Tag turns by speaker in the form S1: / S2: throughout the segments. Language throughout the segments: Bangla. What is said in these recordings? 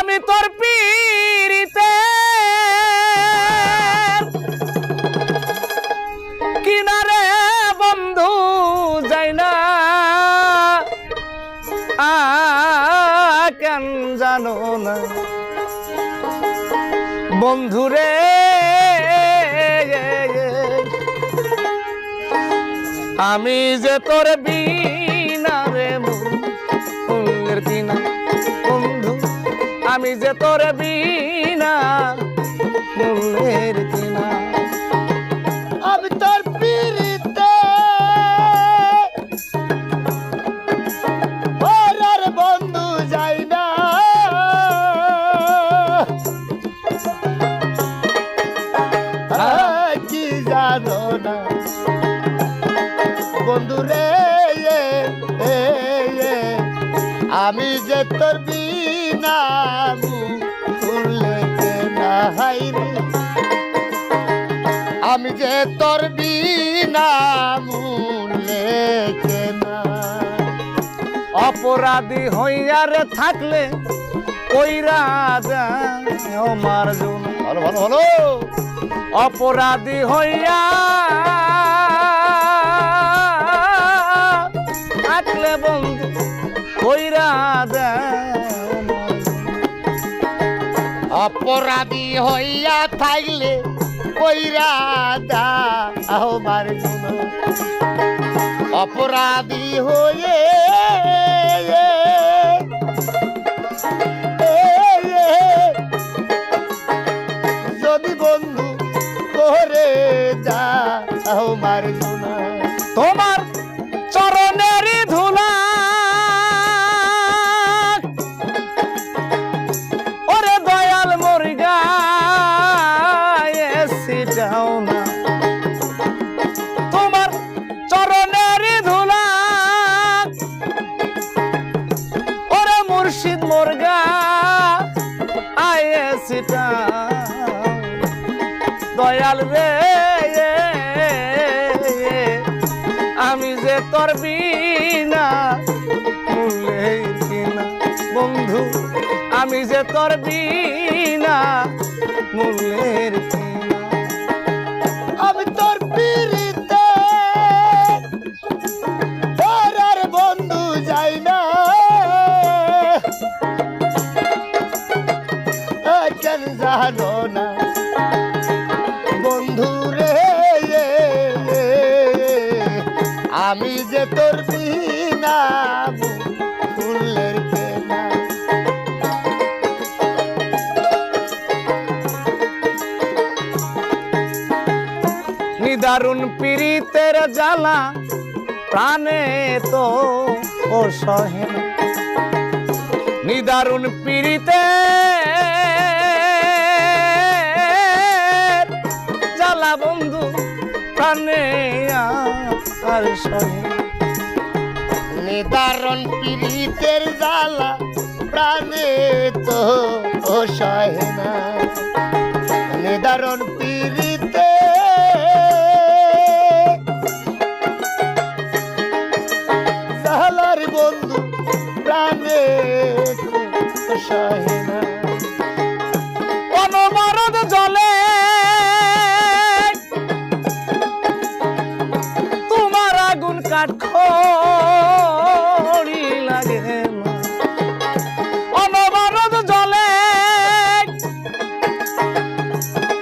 S1: আমি তোর পীড়িতে কিনারে বন্ধু যাই না কেন জানো না বন্ধুরে আমি যে তোর বিনা রে মনের কিনা বন্ধু আমি যে তোর বিনা মনের কিনা
S2: আমি তোর পীড়িতে ওরে বন্ধু যাই না কি জানো না বন্ধু রে আমি যে তোর বিনা ভুলে না হাই রে আমি যে তোর বিনা ভুলে না
S1: অপরাধী হইয়া রে থাকলে কইরা আমার জন্য
S2: ভালো ভালো ভালো
S1: অপরাধী হইয়া থাকলে বন্ধু কইরা
S2: অপরাধী হইয়া থাকলে কইরা দা আমার জন্য অপরাধী হয়ে যদি বন্ধু করে যা আমার জন্য
S1: তোমার চরণের ধুলা ওরে দয়াল মোর গায়ে ছিটাও না তোমার চরণের ধুলা ওরে মুর্শিদ মোর গায়ে ছিটাও দয়াল রে আমি যে তোর বিনা মূল্যের কিনা বন্ধু আমি যে তোর বিনা মূল্যের কিনা
S2: আমি তোর পীড়িতে আর বন্ধু যাই না কেন জানো না বন্ধু রে আমি যে তোর বিনা ফুলের কেনা
S1: নিদারুণ পীড়িতের জ্বালা প্রাণে তো ও সহে না নিদারুণ পীড়িতের জ্বালা বন্ধু প্রাণে আর সহে
S2: নিদারণ পীড়িতের জ্বালা প্রাণে তো ও সহে না নিদারণ পীড়িতে জ্বালার বন্ধু প্রাণে তো সহে না
S1: অনবরত জলে তোমার আগুন কাঠখড়ি লাগে না অনবরত জলে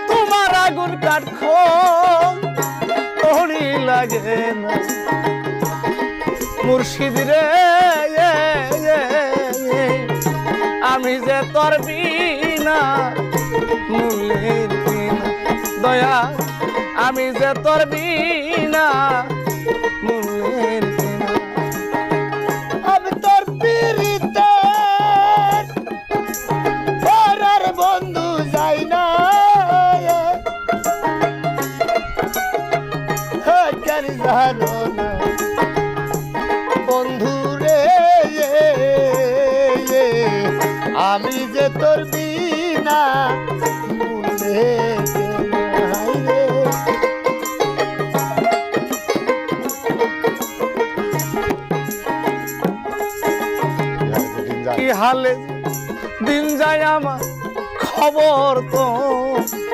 S1: তোমার আগুন কাঠখড়ি লাগে না মুর্শিদ রে আমি যে তোর বিনা মূল্যের কিনা দয়া আমি যে তোর বিনা মূল্যের কিনা
S2: আমি তোর পীড়িতে আর বন্ধু যাই না কেন জানো না বন্ধু রে আমি যে তোর বিনা ভুলে নাই রে
S1: কি হালে দিন যায় আমার খবর তো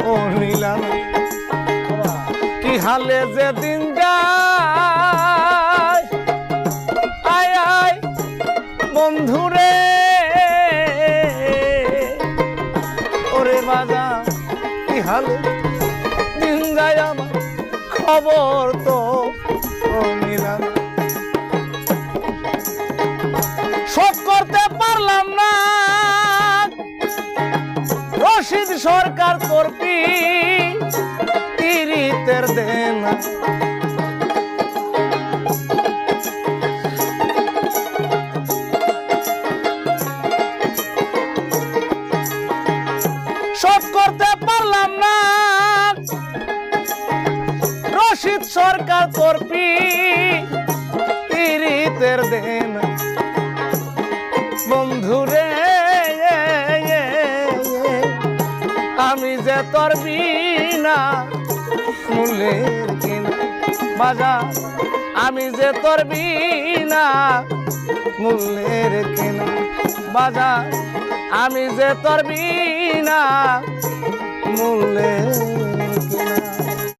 S1: ও নিলা না কি হালে যে দিন যায় আয় আয় বন্ধুরে ওরে বাজান কি হালে দিন যায় আমার খবর তো ও নিলা না শোধ করতে পারলাম না রশিদ সরকার করবি তিরিতের দেন শোধ করতে পারলাম না রশিদ সরকার করবি তিরিতের দেন বন্ধুরে আমি যে তোর বিনা মূল্যের কিনা বাজার আমি যে তোর বিনা মূল্যের কিনা বাজার আমি যে তোর বিনা মূল্যের কিনা